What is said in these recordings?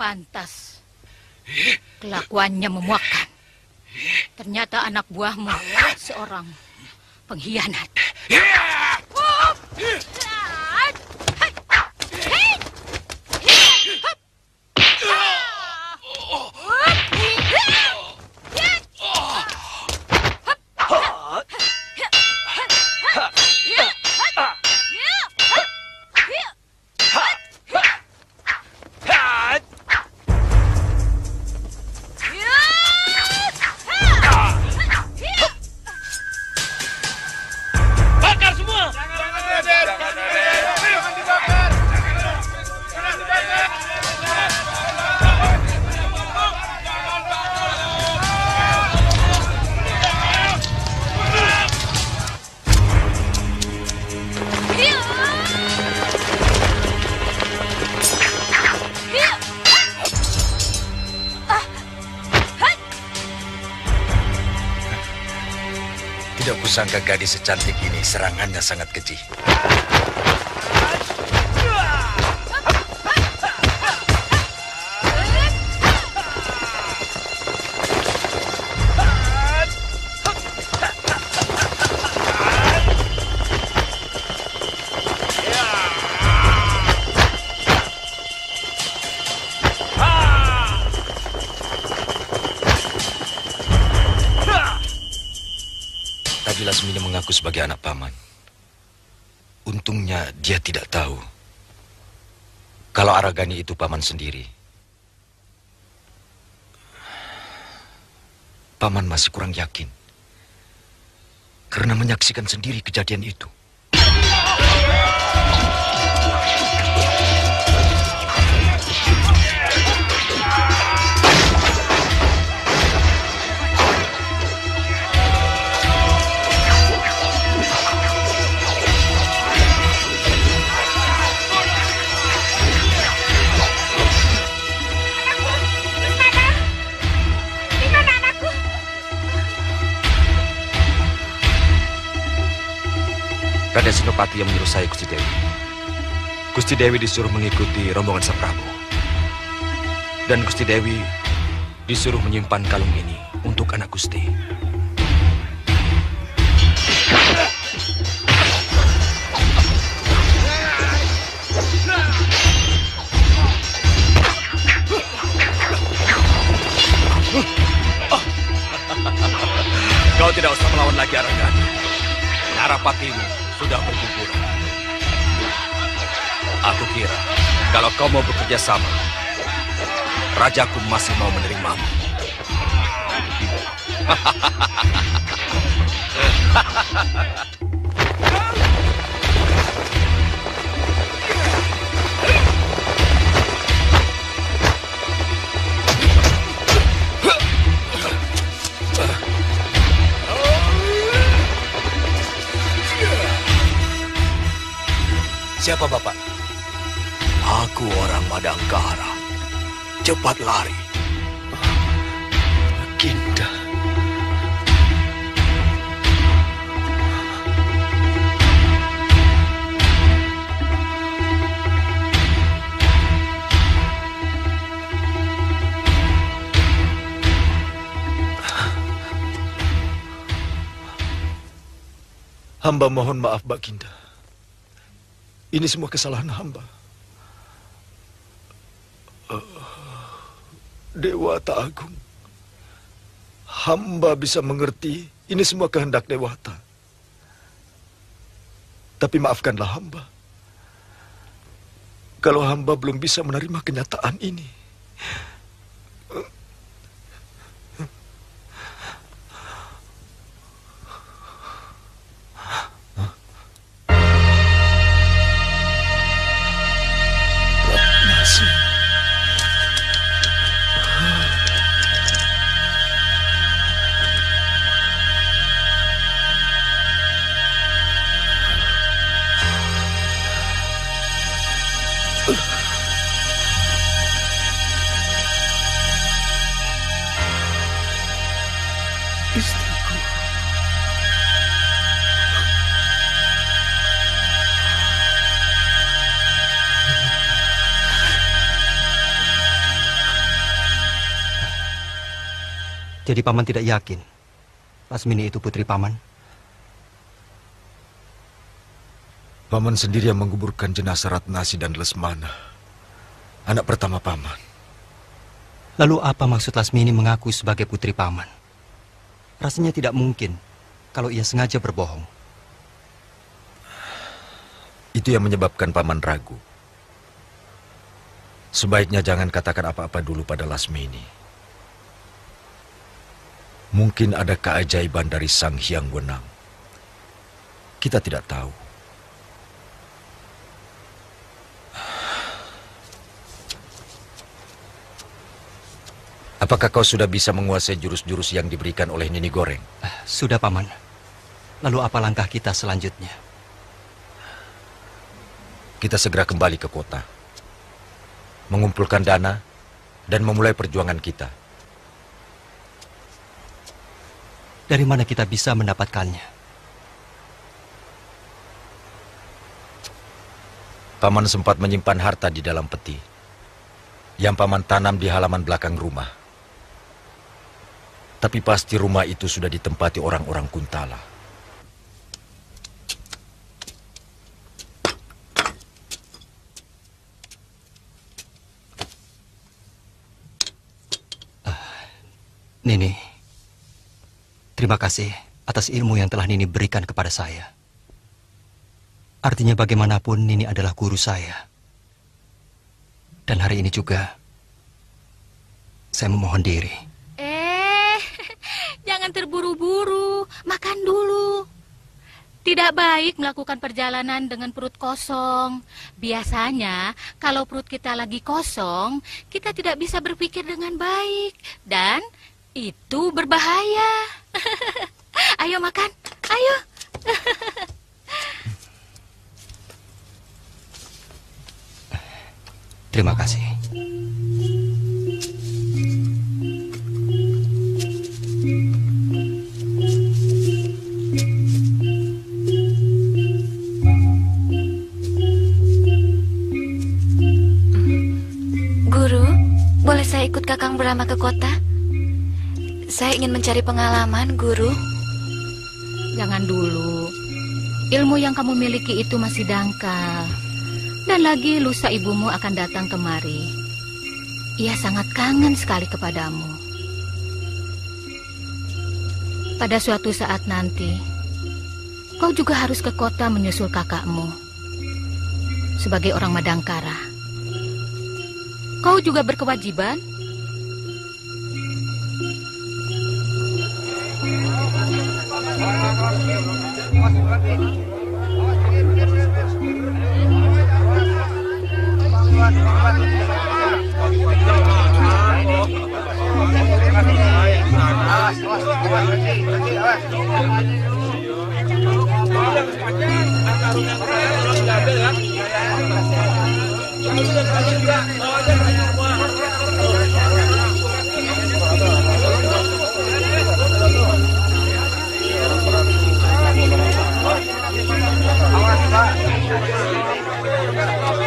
Pantas. Kelakuannya memuakkan. Ternyata anak buahmu seorang pengkhianat. Tidak kusangka gadis secantik ini serangannya sangat keji. Tadi Lasmini mengaku sebagai anak paman. Untungnya dia tidak tahu kalau Aragani itu paman sendiri. Paman masih kurang yakin karena menyaksikan sendiri kejadian itu. Raden Senopati yang menyuruh saya, Gusti Dewi. Gusti Dewi disuruh mengikuti rombongan Sang Prabu. Dan Gusti Dewi disuruh menyimpan kalung ini untuk anak Gusti. Kau tidak usah melawan lagi, Aragani. Narapatimu sudah berguguran. Aku kira kalau kau mau bekerja sama, rajaku masih mau menerimamu. Siapa Bapak? Aku orang Madangkara. Cepat lari. Ginda. Hamba mohon maaf, Baginda. Ini semua kesalahan hamba. Dewata Agung, hamba bisa mengerti ini semua kehendak Dewata. Tapi maafkanlah hamba. Kalau hamba belum bisa menerima kenyataan ini. Jadi Paman tidak yakin Lasmini itu putri Paman? Paman sendiri yang menguburkan jenazah Ratnasi dan Lesmana, anak pertama Paman. Lalu apa maksud Lasmini mengaku sebagai putri Paman? Rasanya tidak mungkin kalau ia sengaja berbohong. Itu yang menyebabkan Paman ragu. Sebaiknya jangan katakan apa-apa dulu pada Lasmini. Mungkin ada keajaiban dari Sang Hyang Wenang. Kita tidak tahu. Apakah kau sudah bisa menguasai jurus-jurus yang diberikan oleh Nini Goreng? Sudah, Paman. Lalu apa langkah kita selanjutnya? Kita segera kembali ke kota, mengumpulkan dana, dan memulai perjuangan kita. Dari mana kita bisa mendapatkannya? Paman sempat menyimpan harta di dalam peti yang Paman tanam di halaman belakang rumah. Tapi pasti rumah itu sudah ditempati orang-orang Kuntala. Nini, terima kasih atas ilmu yang telah Nini berikan kepada saya. Artinya bagaimanapun Nini adalah guru saya. Dan hari ini juga, saya memohon diri. Jangan terburu-buru, makan dulu. Tidak baik melakukan perjalanan dengan perut kosong. Biasanya, kalau perut kita lagi kosong, kita tidak bisa berpikir dengan baik. Dan itu berbahaya. Ayo makan, ayo. Terima kasih. Boleh saya ikut Kakang Brahma ke kota? Saya ingin mencari pengalaman, Guru. Jangan dulu. Ilmu yang kamu miliki itu masih dangkal. Dan lagi lusa ibumu akan datang kemari. Ia sangat kangen sekali kepadamu. Pada suatu saat nanti, kau juga harus ke kota menyusul kakakmu. Sebagai orang Madangkara, kau juga berkewajiban.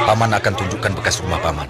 Paman akan tunjukkan bekas rumah Paman.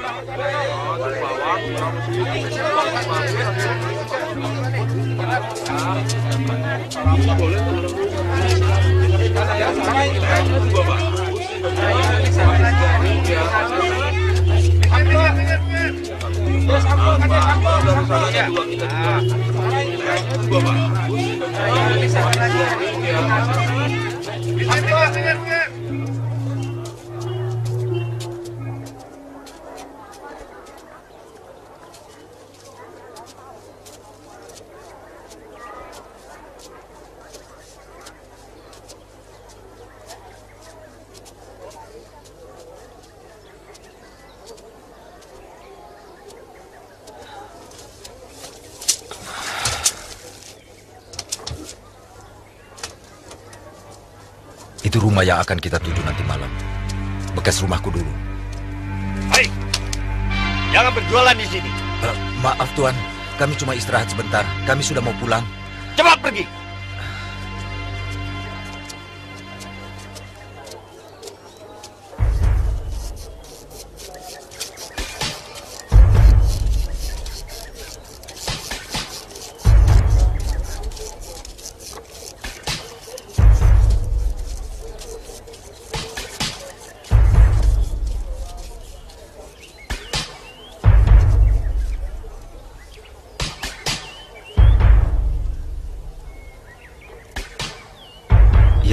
Itu rumah yang akan kita tuju nanti malam. Bekas rumahku dulu. Hai, jangan berjualan di sini. Maaf Tuan, kami cuma istirahat sebentar. Kami sudah mau pulang. Cepat pergi.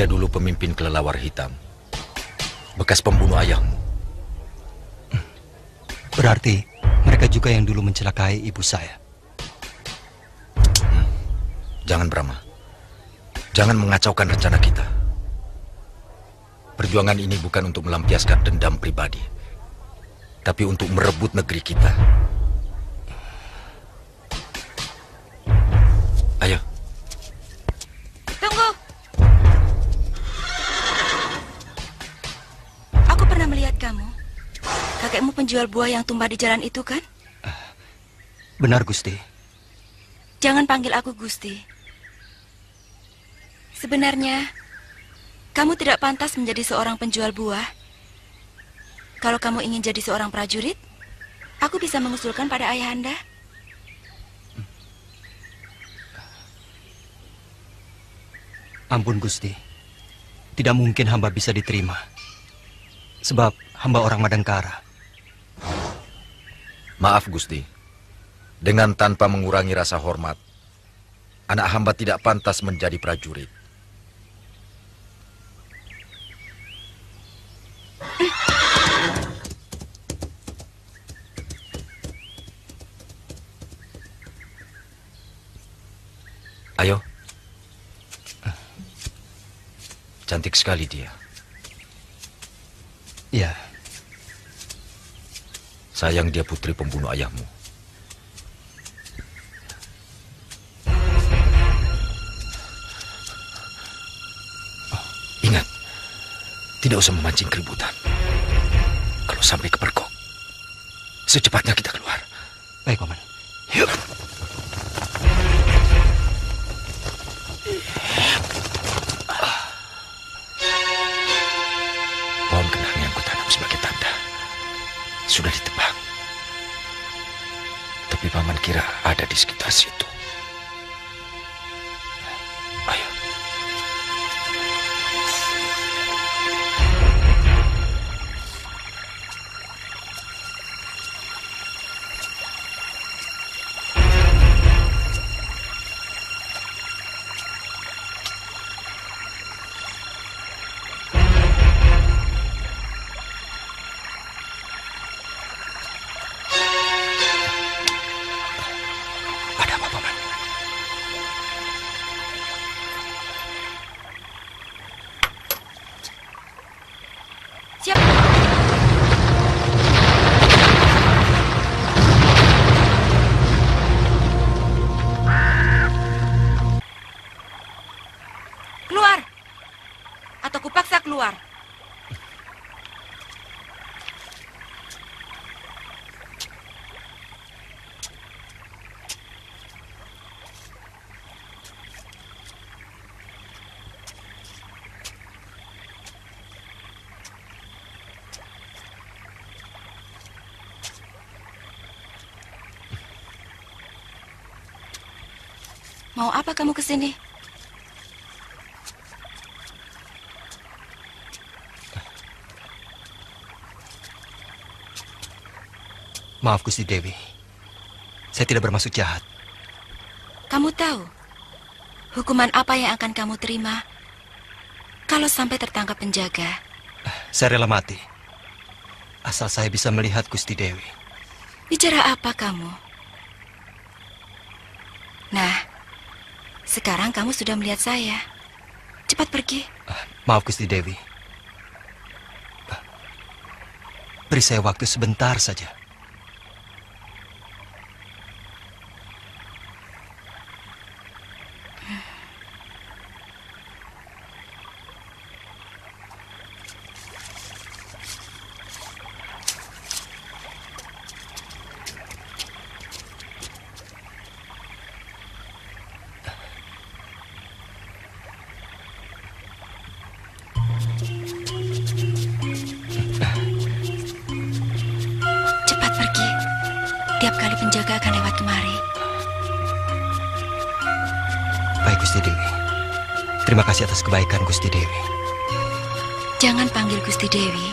dia dulu pemimpin kelelawar hitam. Bekas pembunuh ayahmu. Berarti mereka juga yang dulu mencelakai ibu saya. Jangan, Brahma. Jangan mengacaukan rencana kita. Perjuangan ini bukan untuk melampiaskan dendam pribadi, tapi untuk merebut negeri kita. Ayo. Tunggu. Aku pernah melihat kamu. Kakekmu penjual buah yang tumbah di jalan itu, kan? Benar, Gusti. Jangan panggil aku Gusti. Sebenarnya, kamu tidak pantas menjadi seorang penjual buah. Kalau kamu ingin jadi seorang prajurit, aku bisa mengusulkan pada ayahanda. Ampun, Gusti. Tidak mungkin hamba bisa diterima. Sebab hamba orang Madangkara. Maaf, Gusti. Dengan tanpa mengurangi rasa hormat, anak hamba tidak pantas menjadi prajurit. Ayo. Cantik sekali dia. Ya. Sayang dia putri pembunuh ayahmu. Ingat, tidak usah memancing keributan. Kalau sampai kepergok, secepatnya kita keluar. Baik, Paman. Yuk. Pohon kenang yang kutanam sebagai tanda sudah ditebang. Tapi Paman kira ada di sekitar situ. Ayo. Ada apa, Paman? Siapa? Keluar! Atau kupaksa keluar. Mau apa kamu kesini? Maaf, Gusti Dewi. Saya tidak bermaksud jahat. Kamu tahu hukuman apa yang akan kamu terima kalau sampai tertangkap penjaga? Saya rela mati. Asal saya bisa melihat Gusti Dewi. Bicara apa kamu? Nah, sekarang kamu sudah melihat saya. Cepat pergi. Maaf, Gusti Dewi. Beri saya waktu sebentar saja. Cepat pergi. Tiap kali penjaga akan lewat kemari. Baik, Gusti Dewi. Terima kasih atas kebaikan Gusti Dewi. Jangan panggil Gusti Dewi.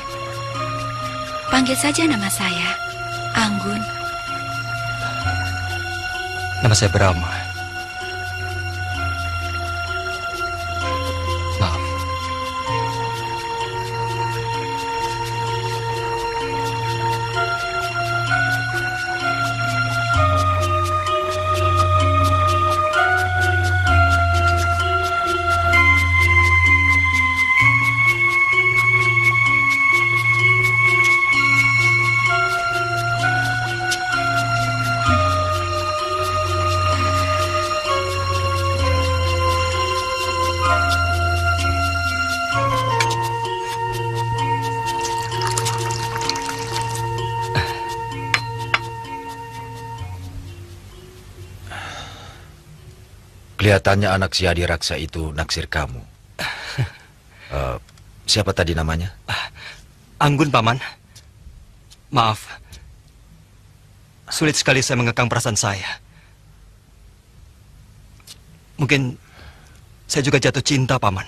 Panggil saja nama saya, Anggun. Nama saya Brahma. Maaf, Kelihatannya anak si Adi Raksa itu naksir kamu. Siapa tadi namanya? Anggun, Paman. Maaf. Sulit sekali saya mengekang perasaan saya. Mungkin saya juga jatuh cinta, Paman.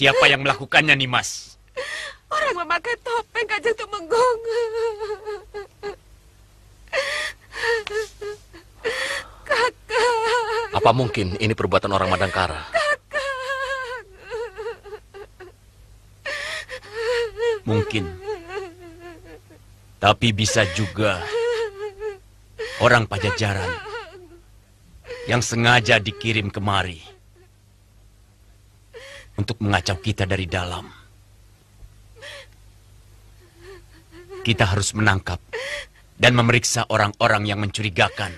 Siapa yang melakukannya, Nimas? Orang memakai topeng Kanjeng Tumenggung. Kakak. Apa mungkin ini perbuatan orang Madangkara? Mungkin. Tapi bisa juga orang Pajajaran yang sengaja dikirim kemari untuk mengacau kita dari dalam. Kita harus menangkap dan memeriksa orang-orang yang mencurigakan.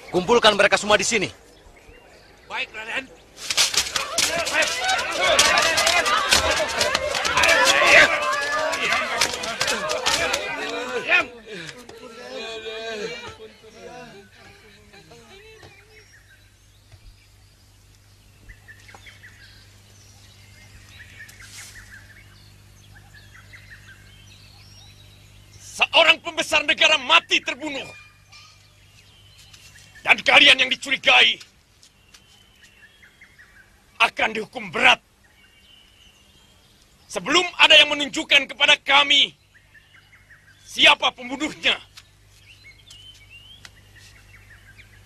Kumpulkan mereka semua di sini. Baik, Raden. Seorang pembesar negara mati terbunuh. Dan kalian yang dicurigai akan dihukum berat. Sebelum ada yang menunjukkan kepada kami siapa pembunuhnya.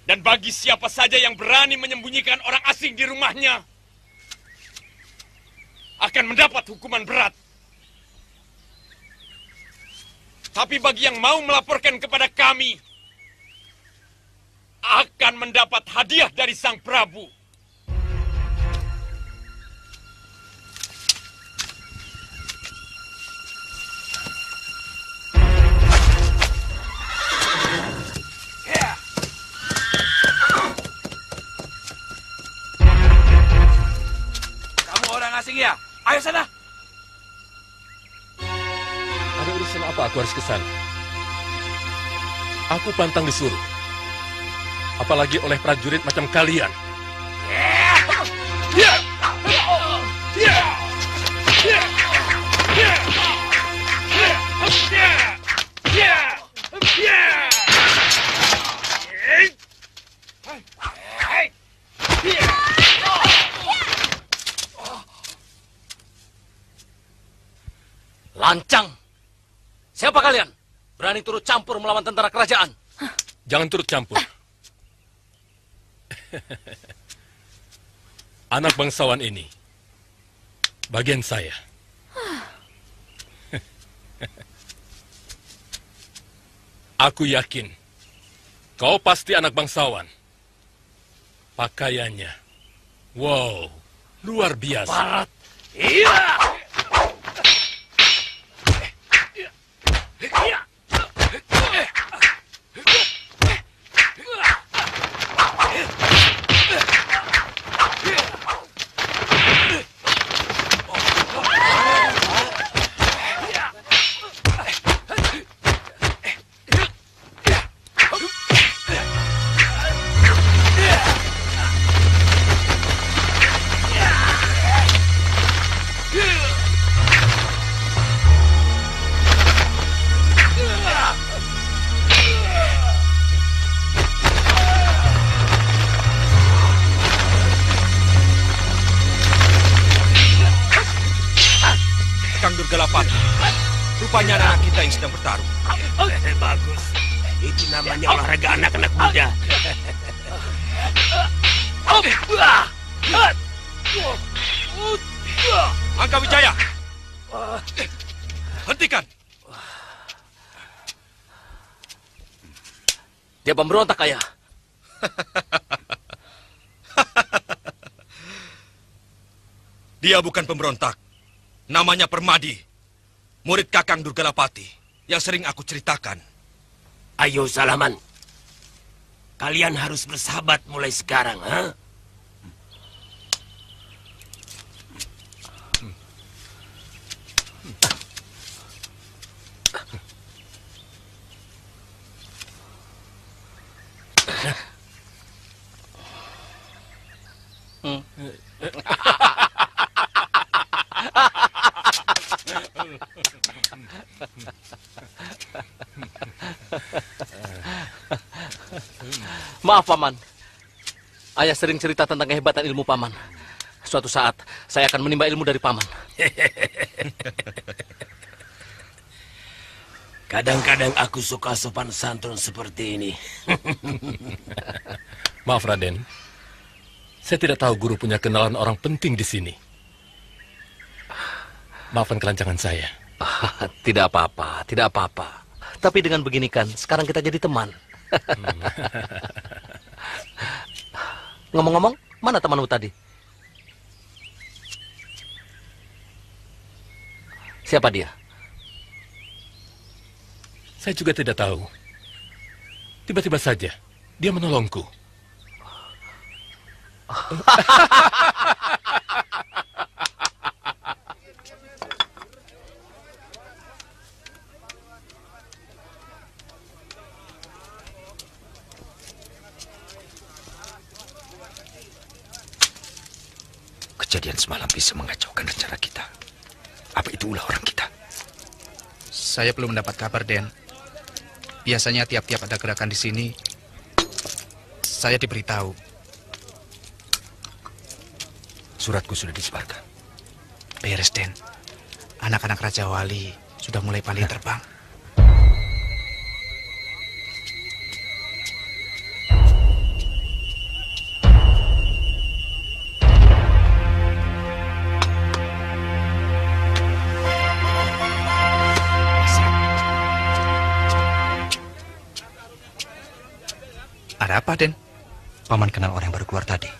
Dan bagi siapa saja yang berani menyembunyikan orang asing di rumahnya akan mendapat hukuman berat. Tapi bagi yang mau melaporkan kepada kami akan mendapat hadiah dari Sang Prabu. Kamu orang asing ya? Ayo sana. Ada urusan apa aku harus ke sana? Aku pantang disuruh. Apalagi oleh prajurit macam kalian. Lancang! Siapa kalian? Berani turut campur melawan tentara kerajaan? Jangan turut campur. Anak bangsawan ini bagian saya. Aku yakin kau pasti anak bangsawan. Pakaiannya, wow, luar biasa. Barat. Iya. Rupanya anak kita yang sedang bertarung. Bagus. Itu namanya olahraga anak-anak muda. Angka Wijaya, hentikan. Dia pemberontak, Ayah. Dia bukan pemberontak. Namanya Permadi, murid Kakang Durgalapati yang sering aku ceritakan. Ayo, Salaman. Kalian harus bersahabat mulai sekarang, ha? Maaf, Paman. Ayah sering cerita tentang kehebatan ilmu Paman. Suatu saat, saya akan menimba ilmu dari Paman. Kadang-kadang aku suka sopan santun seperti ini. Maaf, Raden. Saya tidak tahu guru punya kenalan orang penting di sini. Maafkan kelancangan saya. Tidak apa-apa, tidak apa-apa. Tapi dengan begini kan, sekarang kita jadi teman. Ngomong-ngomong, mana temanmu tadi? Siapa dia? Saya juga tidak tahu. Tiba-tiba saja, dia menolongku. Kejadian semalam bisa mengacaukan rencana kita. Apa itu ulah orang kita? Saya belum mendapat kabar, Den. Biasanya tiap-tiap ada gerakan di sini, saya diberitahu. Suratku sudah disebarkan. Beres, Den. Anak-anak Raja Wali sudah mulai pandai terbang. Ada apa, Den? Paman kenal orang yang baru keluar tadi.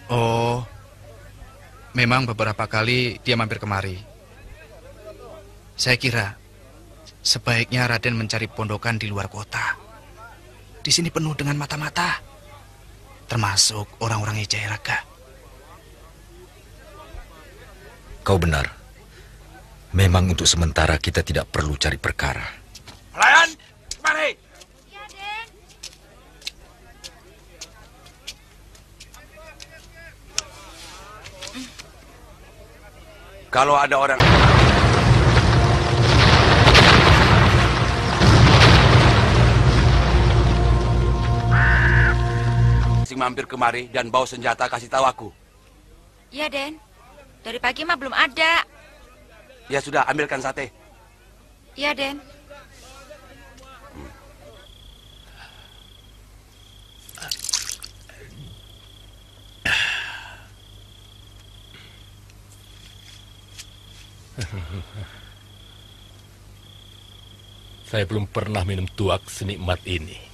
Oh, memang beberapa kali dia mampir kemari. Saya kira sebaiknya Raden mencari pondokan di luar kota. Di sini penuh dengan mata-mata, termasuk orang-orang Jayaraga. Kau benar. Memang untuk sementara kita tidak perlu cari perkara. Pelayan, mari. Kalau ada orang sing mampir kemari dan bawa senjata, kasih tahu aku. Ya, Den. Dari pagi mah belum ada. Ya sudah, ambilkan sate. Ya, Den. Saya belum pernah minum tuak senikmat ini.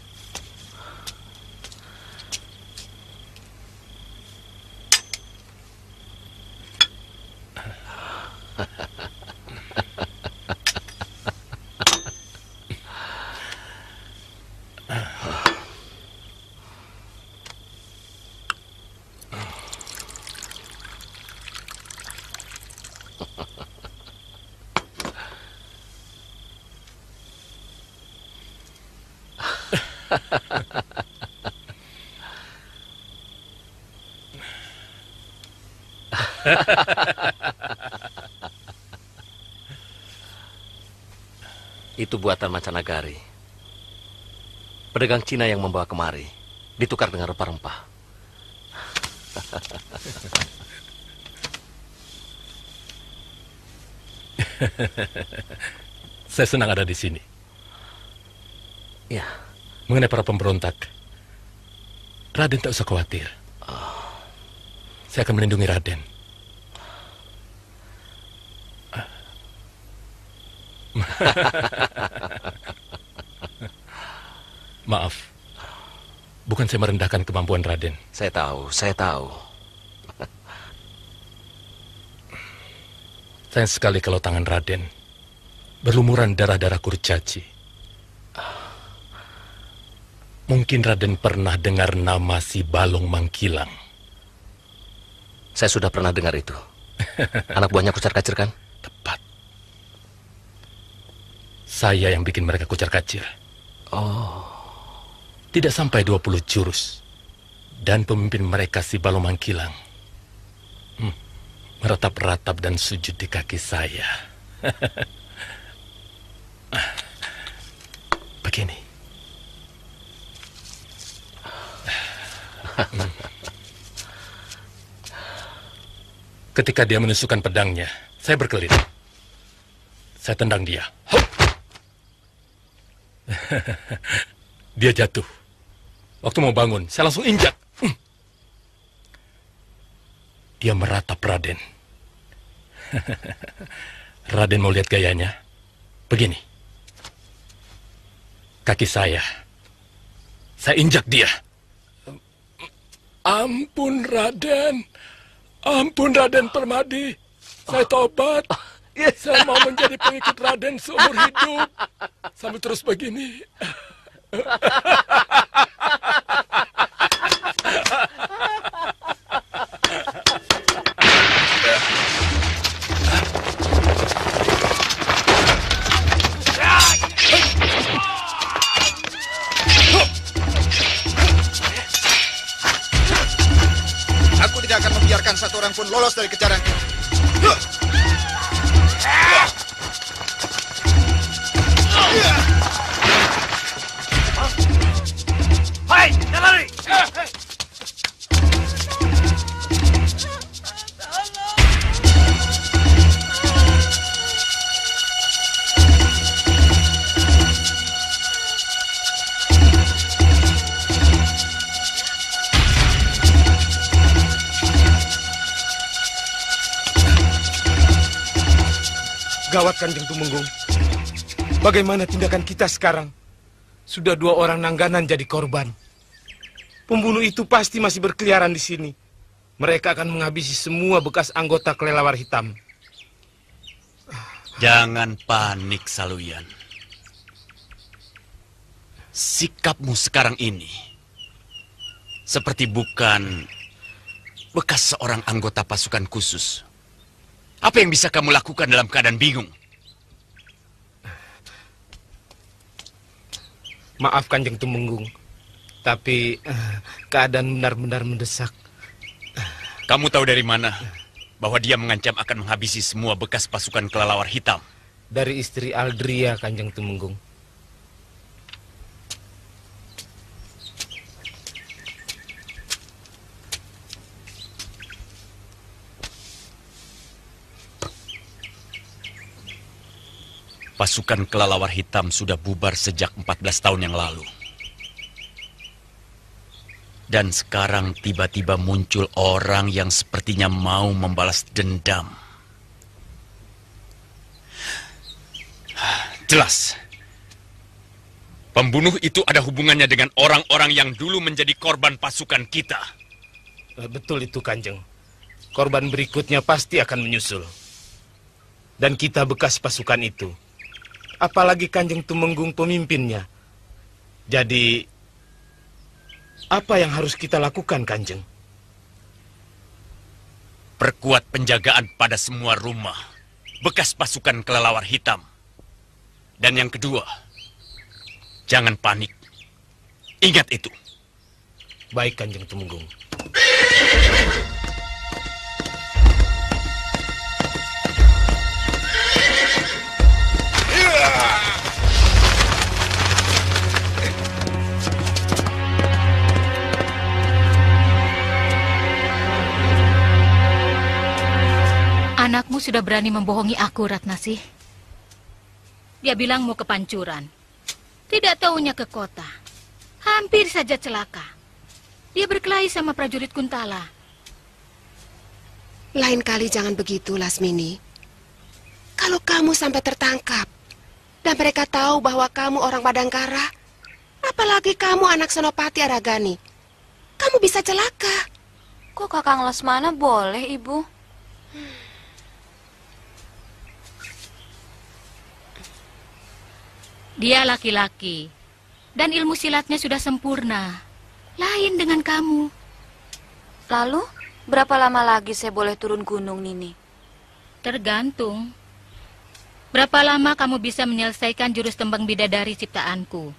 Itu buatan mancanagari. Pedagang Cina yang membawa kemari, ditukar dengan rempah-rempah. Saya senang ada di sini. Ya. Mengenai para pemberontak, Raden tak usah khawatir. Saya akan melindungi Raden. Maaf, bukan saya merendahkan kemampuan Raden. Saya tahu, saya tahu. Sayang sekali kalau tangan Raden berlumuran darah-darah kurcaci. Mungkin Raden pernah dengar nama si Balong Mangkilang. Saya sudah pernah dengar itu. Anak buahnya kucar-kacir kan? Tepat. Saya yang bikin mereka kucar-kacir. Oh. Tidak sampai 20 jurus. Dan pemimpin mereka si Balong Mangkilang meratap-ratap dan sujud di kaki saya. begini. Ketika dia menusukkan pedangnya, saya berkeliling. Saya tendang dia. Dia jatuh. Waktu mau bangun, saya langsung injak. Dia meratap Raden. Raden mau lihat gayanya? Begini. Kaki saya injak dia. Ampun Raden. Ampun Raden Permadi. Saya tobat. Saya mau menjadi pengikut Raden seumur hidup. Sambil terus begini. Aku tidak akan membiarkan satu orang pun lolos dari kejaran. Hai, jangan lari! Gawat Kanjeng Tumenggung. Bagaimana tindakan kita sekarang? Sudah 2 orang Nangganan jadi korban. Pembunuh itu pasti masih berkeliaran di sini. Mereka akan menghabisi semua bekas anggota kelelawar hitam. Jangan panik, Saluyan. Sikapmu sekarang ini seperti bukan bekas seorang anggota pasukan khusus. Apa yang bisa kamu lakukan dalam keadaan bingung? Maaf Kanjeng Tumenggung, tapi keadaan benar-benar mendesak. Kamu tahu dari mana bahwa dia mengancam akan menghabisi semua bekas pasukan kelelawar hitam? Dari istri Aldria, Kanjeng Tumenggung. Pasukan kelelawar hitam sudah bubar sejak 14 tahun yang lalu. Dan sekarang tiba-tiba muncul orang yang sepertinya mau membalas dendam. Jelas. Pembunuh itu ada hubungannya dengan orang-orang yang dulu menjadi korban pasukan kita. Betul itu, Kanjeng. Korban berikutnya pasti akan menyusul. Dan kita bekas pasukan itu. Apalagi Kanjeng Tumenggung pemimpinnya. Jadi, apa yang harus kita lakukan, Kanjeng? Perkuat penjagaan pada semua rumah bekas pasukan kelelawar hitam. Dan yang kedua, jangan panik. Ingat itu. Baik, Kanjeng Tumenggung. Anakmu sudah berani membohongi aku, Ratnasih. Dia bilang mau ke Pancuran. Tidak taunya ke kota. Hampir saja celaka. Dia berkelahi sama prajurit Kuntala. Lain kali jangan begitu, Lasmini. Kalau kamu sampai tertangkap, dan mereka tahu bahwa kamu orang Padangkara, apalagi kamu anak Senopati Aragani, kamu bisa celaka. Kok Kakang Lesmana boleh, Ibu? Dia laki-laki, dan ilmu silatnya sudah sempurna. Lain dengan kamu. Lalu, berapa lama lagi saya boleh turun gunung, Nini? Tergantung. Berapa lama kamu bisa menyelesaikan jurus tembang bidadari ciptaanku?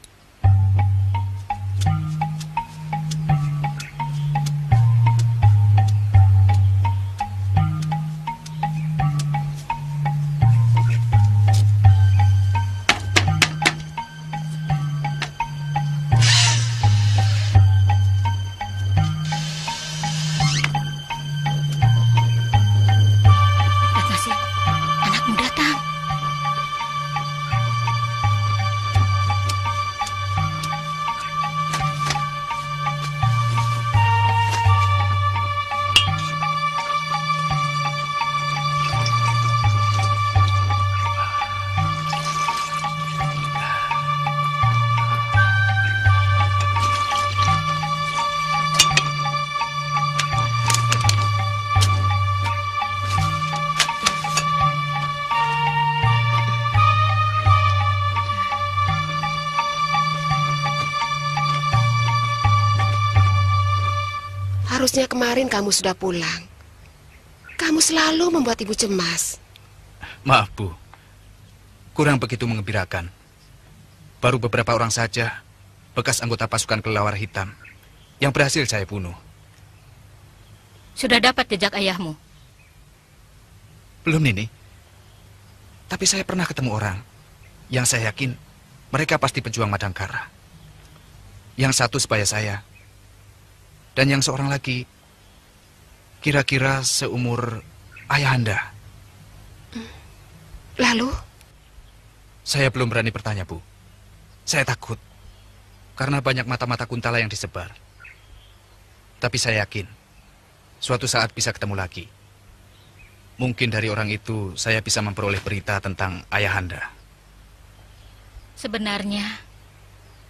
Seharusnya kemarin kamu sudah pulang. Kamu selalu membuat ibu cemas. Maaf, Bu. Kurang begitu mengembirakan. Baru beberapa orang saja bekas anggota pasukan kelelawar hitam yang berhasil saya bunuh. Sudah dapat jejak ayahmu? Belum, Nini. Tapi saya pernah ketemu orang yang saya yakin mereka pasti pejuang Madangkara. Yang satu sebaya saya. Dan yang seorang lagi kira-kira seumur Ayahanda. Lalu? Saya belum berani bertanya, Bu. Saya takut. Karena banyak mata-mata Kuntala yang disebar. Tapi saya yakin suatu saat bisa ketemu lagi. Mungkin dari orang itu saya bisa memperoleh berita tentang Ayahanda. Sebenarnya,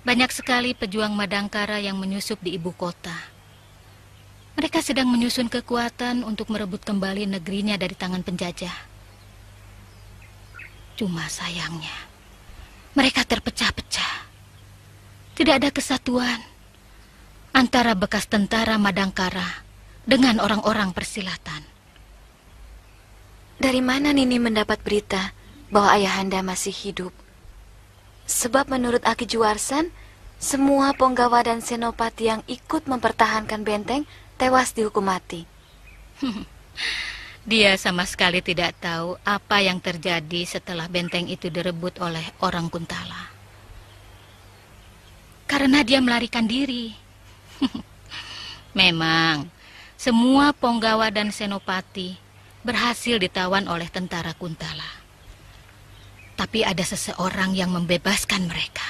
banyak sekali pejuang Madangkara yang menyusup di ibu kota. Mereka sedang menyusun kekuatan untuk merebut kembali negerinya dari tangan penjajah. Cuma sayangnya, mereka terpecah-pecah. Tidak ada kesatuan antara bekas tentara Madangkara dengan orang-orang persilatan. Dari mana Nini mendapat berita bahwa Ayahanda masih hidup? Sebab menurut Aki Juarsan, semua Ponggawa dan Senopati yang ikut mempertahankan benteng tewas dihukum mati. Dia sama sekali tidak tahu apa yang terjadi setelah benteng itu direbut oleh orang Kuntala. Karena dia melarikan diri. Memang, semua Ponggawa dan Senopati berhasil ditawan oleh tentara Kuntala. Tapi ada seseorang yang membebaskan mereka.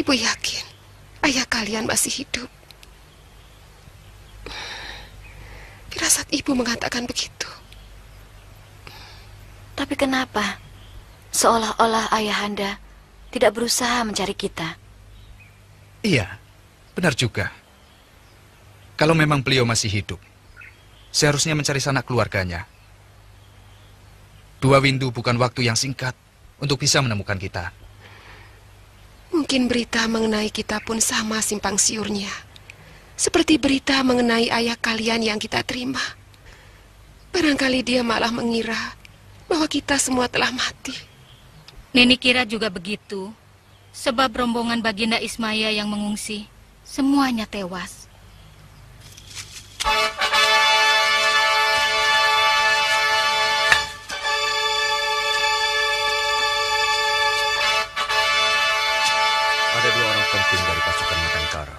Ibu yakin ayah kalian masih hidup? Firasat ibu mengatakan begitu. Tapi kenapa? Seolah-olah Ayahanda tidak berusaha mencari kita. Iya, benar juga. Kalau memang beliau masih hidup, seharusnya mencari sanak keluarganya. 2 windu bukan waktu yang singkat untuk bisa menemukan kita. Mungkin berita mengenai kita pun sama simpang siurnya. Seperti berita mengenai ayah kalian yang kita terima. Barangkali dia malah mengira bahwa kita semua telah mati. Nini kira juga begitu. Sebab rombongan Baginda Ismaya yang mengungsi, semuanya tewas. Ada 2 orang penting dari pasukan Madangkara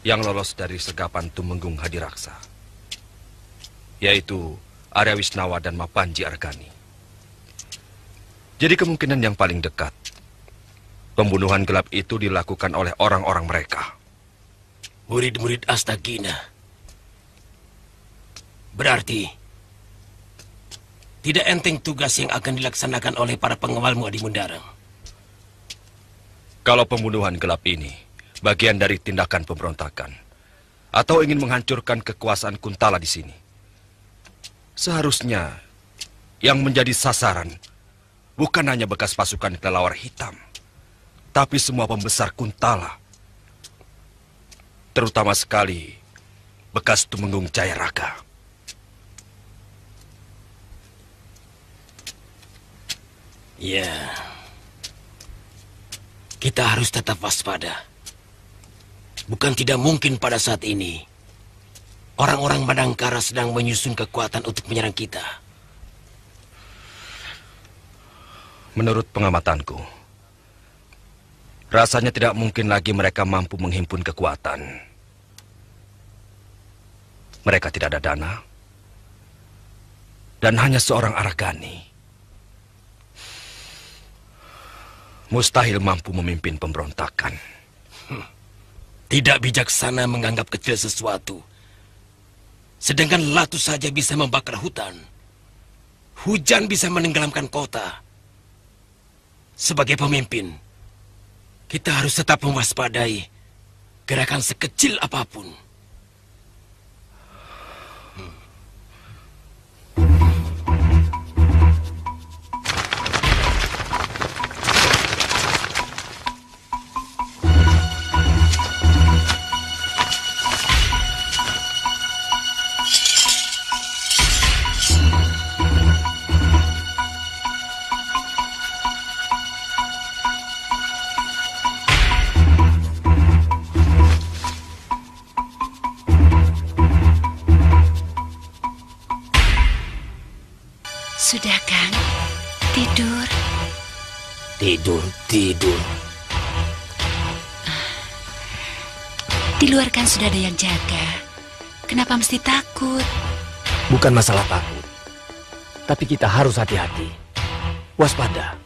yang lolos dari sergapan Tumenggung Hadiraksa, yaitu Arya Wisnawa dan Mapanji Argani. Jadi kemungkinan yang paling dekat, pembunuhan gelap itu dilakukan oleh orang-orang mereka. Murid-murid Astagina. Berarti tidak enteng tugas yang akan dilaksanakan oleh para pengawalmu Adi Mundarang. Kalau pembunuhan gelap ini bagian dari tindakan pemberontakan atau ingin menghancurkan kekuasaan Kuntala di sini, seharusnya yang menjadi sasaran bukan hanya bekas pasukan kelelawar hitam, tapi semua pembesar Kuntala, terutama sekali bekas Tumenggung Jayaraga. Ya, kita harus tetap waspada. Bukan tidak mungkin pada saat ini orang-orang Madangkara sedang menyusun kekuatan untuk menyerang kita. Menurut pengamatanku, rasanya tidak mungkin lagi mereka mampu menghimpun kekuatan. Mereka tidak ada dana, dan hanya seorang Aragani. Mustahil mampu memimpin pemberontakan. Tidak bijaksana menganggap kecil sesuatu. Sedangkan Latu saja bisa membakar hutan. Hujan bisa menenggelamkan kota. Sebagai pemimpin, kita harus tetap mewaspadai gerakan sekecil apapun. Tidur, tidur. Di luar kan sudah ada yang jaga. Kenapa mesti takut? Bukan masalah takut. Tapi kita harus hati-hati. Waspada.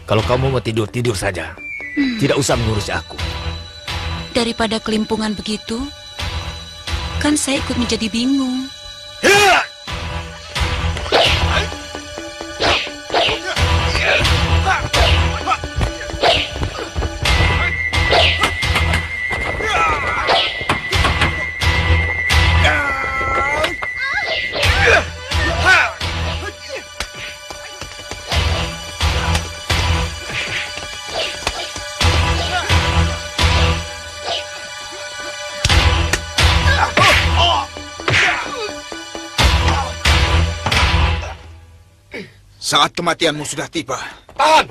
Kalau kamu mau tidur, tidur saja. Tidak usah mengurusi aku. Daripada kelimpungan begitu, kan saya ikut menjadi bingung. Saat kematianmu sudah tiba. Tahan!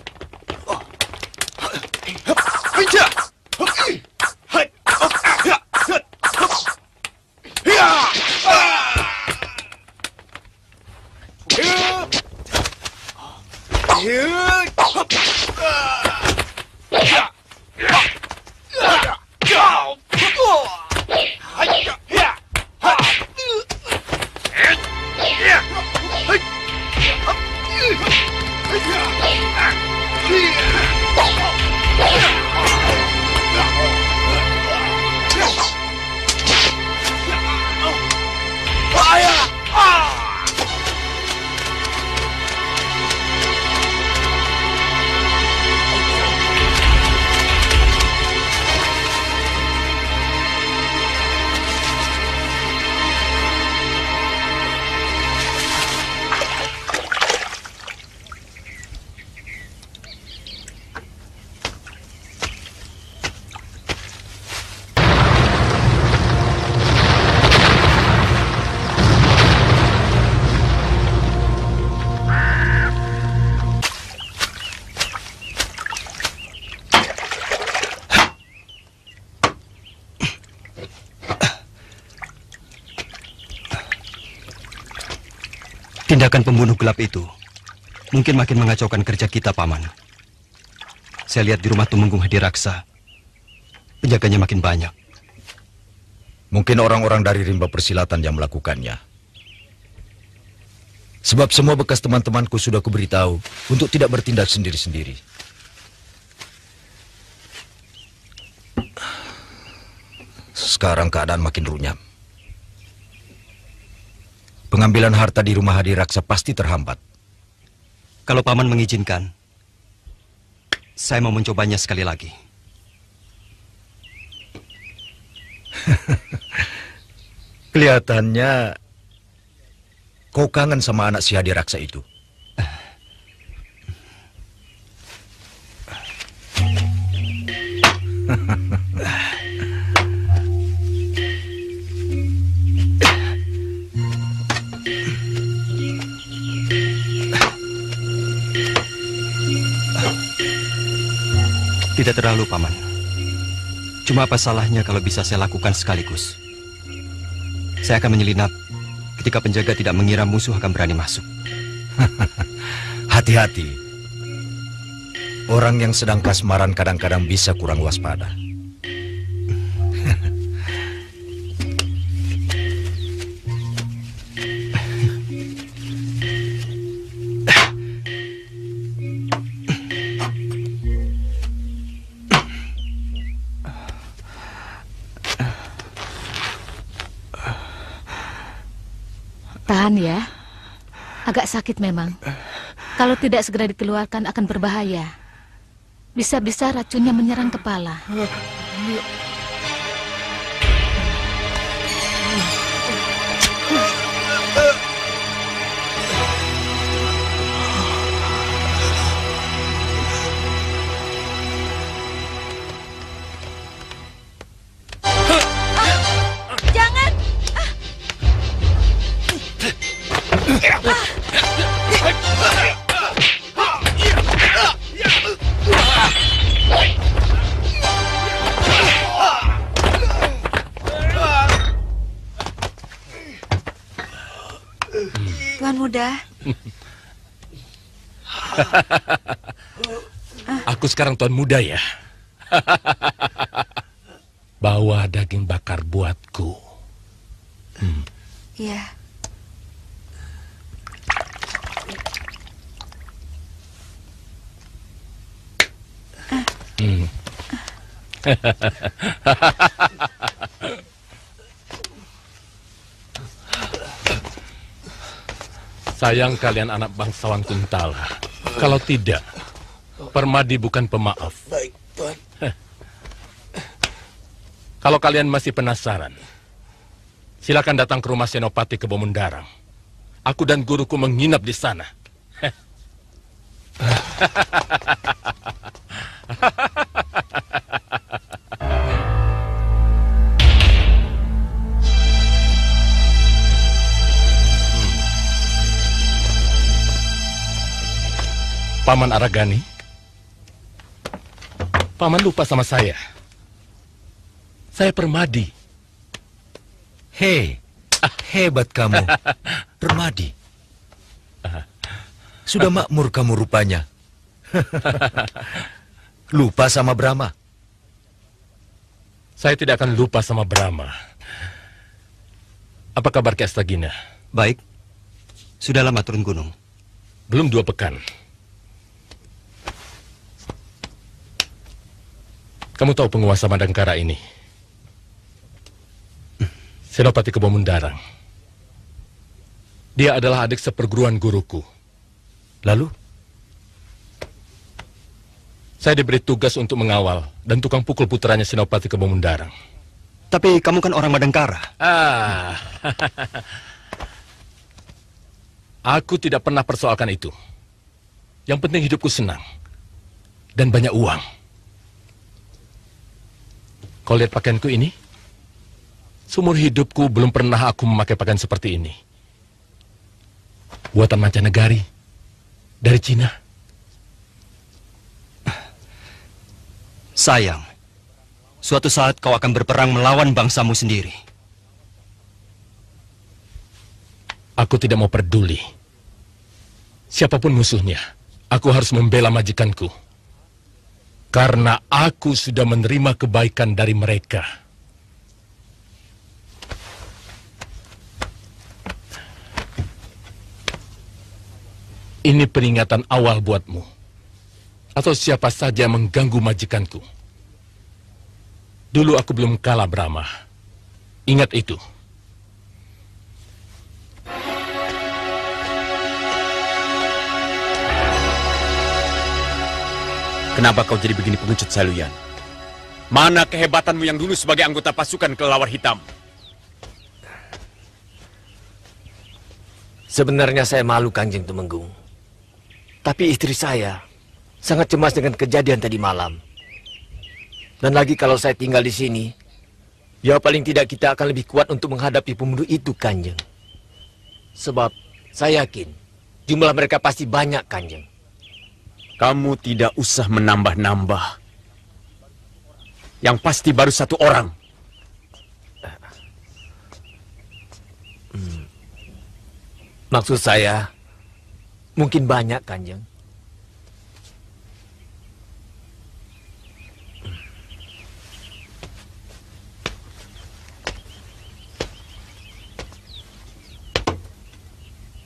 Tindakan pembunuh gelap itu mungkin makin mengacaukan kerja kita, Paman. Saya lihat di rumah Tumenggung Hadiraksa, penjaganya makin banyak. Mungkin orang-orang dari rimba persilatan yang melakukannya. Sebab semua bekas teman-temanku sudah kuberitahu untuk tidak bertindak sendiri-sendiri. Sekarang keadaan makin runyam. Pengambilan harta di rumah Hadiraksa pasti terhambat. Kalau Paman mengizinkan, saya mau mencobanya sekali lagi. Kelihatannya kau kangen sama anak si Hadiraksa itu. Tidak terlalu, Paman. Cuma apa salahnya kalau bisa saya lakukan sekaligus? Saya akan menyelinap ketika penjaga tidak mengira musuh akan berani masuk. Hati-hati. Orang yang sedang kasmaran kadang-kadang bisa kurang waspada. Tahan ya. Agak sakit memang. Kalau tidak segera dikeluarkan akan berbahaya. Bisa-bisa racunnya menyerang kepala. Jangan! Tuan Muda, Aku sekarang tuan muda ya. Bawa daging bakar buatku. Iya. Sayang kalian anak bangsawan Kuntala. Kalau tidak, Permadi bukan pemaaf. Baik, Tuan. Kalau kalian masih penasaran, silakan datang ke rumah Senopati Kebomundarang. Aku dan guruku menginap di sana. Paman Aragani, Paman lupa sama saya. Saya Permadi. Hei, hebat kamu, Permadi. Sudah makmur kamu rupanya. Lupa sama Brahma. Saya tidak akan lupa sama Brahma. Apa kabar Ki Astagina? Baik. Sudah lama turun gunung? Belum 2 pekan. Kamu tahu penguasa Madangkara ini? Senopati Kebomundarang. Dia adalah adik seperguruan guruku. Lalu? Saya diberi tugas untuk mengawal dan tukang pukul putranya Senopati Kebomundarang. Tapi kamu kan orang Madangkara. Aku tidak pernah persoalkan itu. Yang penting hidupku senang. Dan banyak uang. Kau lihat pakaianku ini? Seumur hidupku belum pernah aku memakai pakaian seperti ini. Buatan mancanegari. Dari Cina. Sayang. Suatu saat kau akan berperang melawan bangsamu sendiri. Aku tidak mau peduli. Siapapun musuhnya, aku harus membela majikanku. Karena aku sudah menerima kebaikan dari mereka. Ini peringatan awal buatmu. Atau siapa saja yang mengganggu majikanku. Dulu aku belum kalah Brahma. Ingat itu. Kenapa kau jadi begini pengecut, Saluyan? Mana kehebatanmu yang dulu sebagai anggota pasukan kelelawar hitam? Sebenarnya saya malu, Kanjeng Tumenggung. Tapi istri saya sangat cemas dengan kejadian tadi malam. Dan lagi kalau saya tinggal di sini, ya paling tidak kita akan lebih kuat untuk menghadapi pembunuh itu, Kanjeng. Sebab saya yakin jumlah mereka pasti banyak, Kanjeng. Kamu tidak usah menambah-nambah. Yang pasti baru 1 orang. Maksud saya, mungkin banyak, Kanjeng.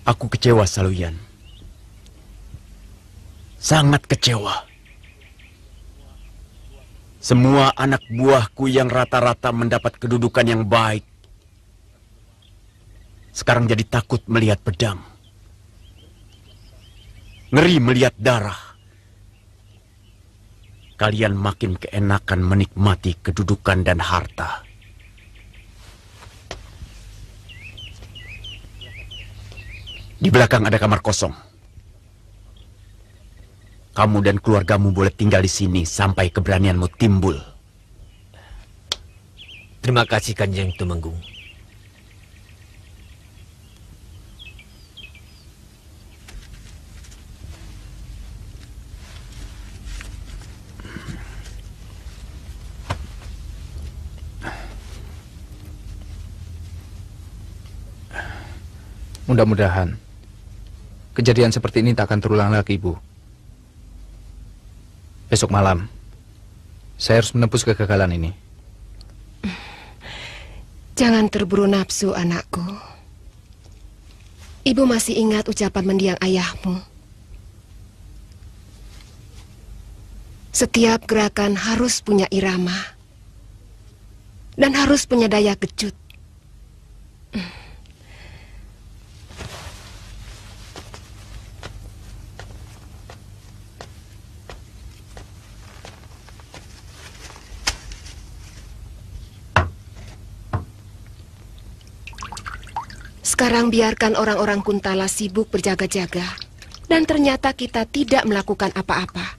Aku kecewa, Saluyan. Sangat kecewa. Semua anak buahku yang rata-rata mendapat kedudukan yang baik, sekarang jadi takut melihat pedang. Ngeri melihat darah. Kalian makin keenakan menikmati kedudukan dan harta. Di belakang ada kamar kosong. Kamu dan keluargamu boleh tinggal di sini sampai keberanianmu timbul. Terima kasih, Kanjeng Tumenggung. Mudah-mudahan kejadian seperti ini tak akan terulang lagi, Bu. Besok malam, saya harus menembus kegagalan ini. Jangan terburu nafsu, anakku. Ibu masih ingat ucapan mendiang ayahmu. Setiap gerakan harus punya irama dan harus punya daya kejut. Sekarang biarkan orang-orang Kuntala sibuk berjaga-jaga, dan ternyata kita tidak melakukan apa-apa.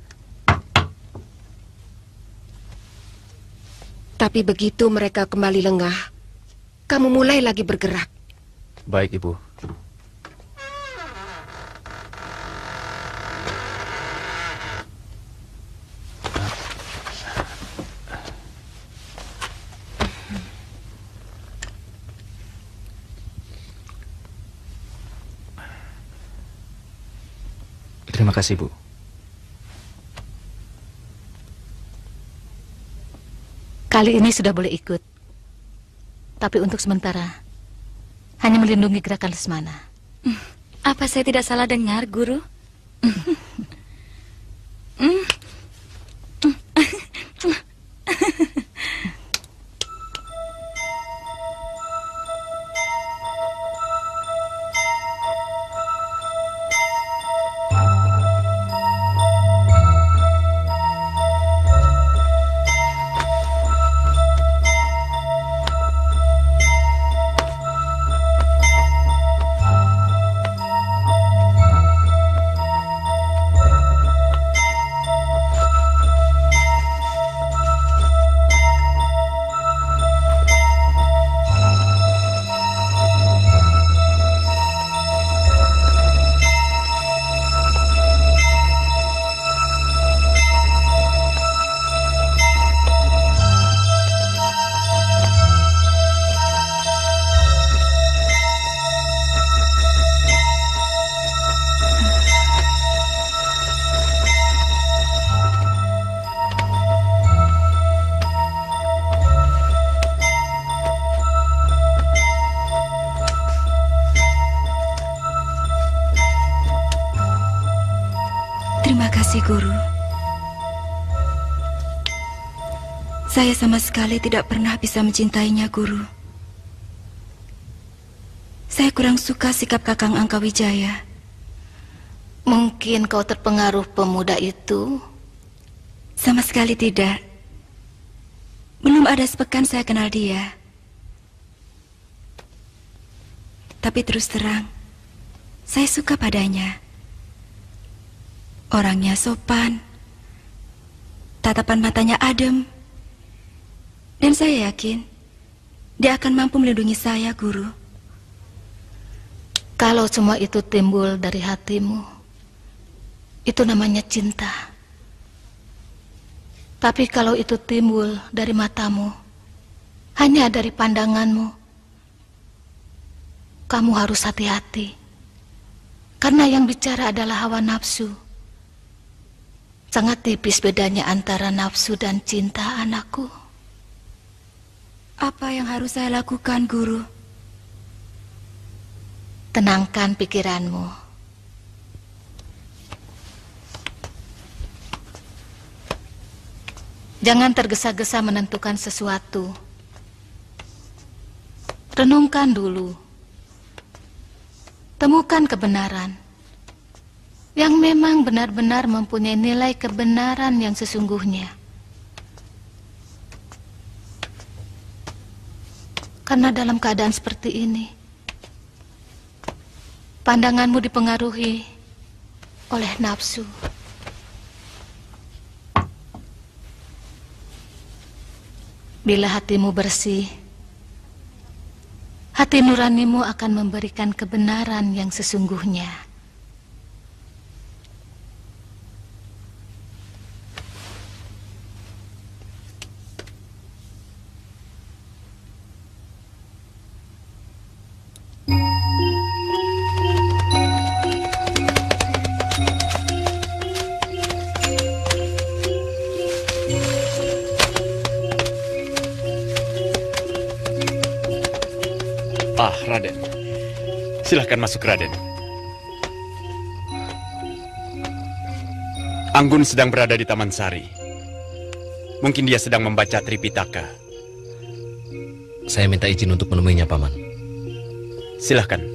Tapi begitu mereka kembali lengah, kamu mulai lagi bergerak. Baik, Ibu. Terima kasih, Bu. Kali ini sudah boleh ikut. Tapi untuk sementara, hanya melindungi gerakan Lesmana. Apa saya tidak salah dengar, Guru? Terima kasih, Guru. Saya sama sekali tidak pernah bisa mencintainya, Guru. Saya kurang suka sikap Kakang Angkawijaya. Mungkin kau terpengaruh pemuda itu? Sama sekali tidak. Belum ada sepekan saya kenal dia. Tapi terus terang, saya suka padanya. Orangnya sopan, tatapan matanya adem, dan saya yakin dia akan mampu melindungi saya, Guru. Kalau semua itu timbul dari hatimu, itu namanya cinta. Tapi kalau itu timbul dari matamu, hanya dari pandanganmu, kamu harus hati-hati. Karena yang bicara adalah hawa nafsu. Sangat tipis bedanya antara nafsu dan cinta, anakku. Apa yang harus saya lakukan, Guru? Tenangkan pikiranmu. Jangan tergesa-gesa menentukan sesuatu. Renungkan dulu. Temukan kebenaran yang memang benar-benar mempunyai nilai kebenaran yang sesungguhnya. Karena dalam keadaan seperti ini, pandanganmu dipengaruhi oleh nafsu. Bila hatimu bersih, hati nuranimu akan memberikan kebenaran yang sesungguhnya. Raden. Silahkan masuk, Raden. Anggun sedang berada di Taman Sari. Mungkin dia sedang membaca Tripitaka. Saya minta izin untuk menemuinya, Paman. Silahkan.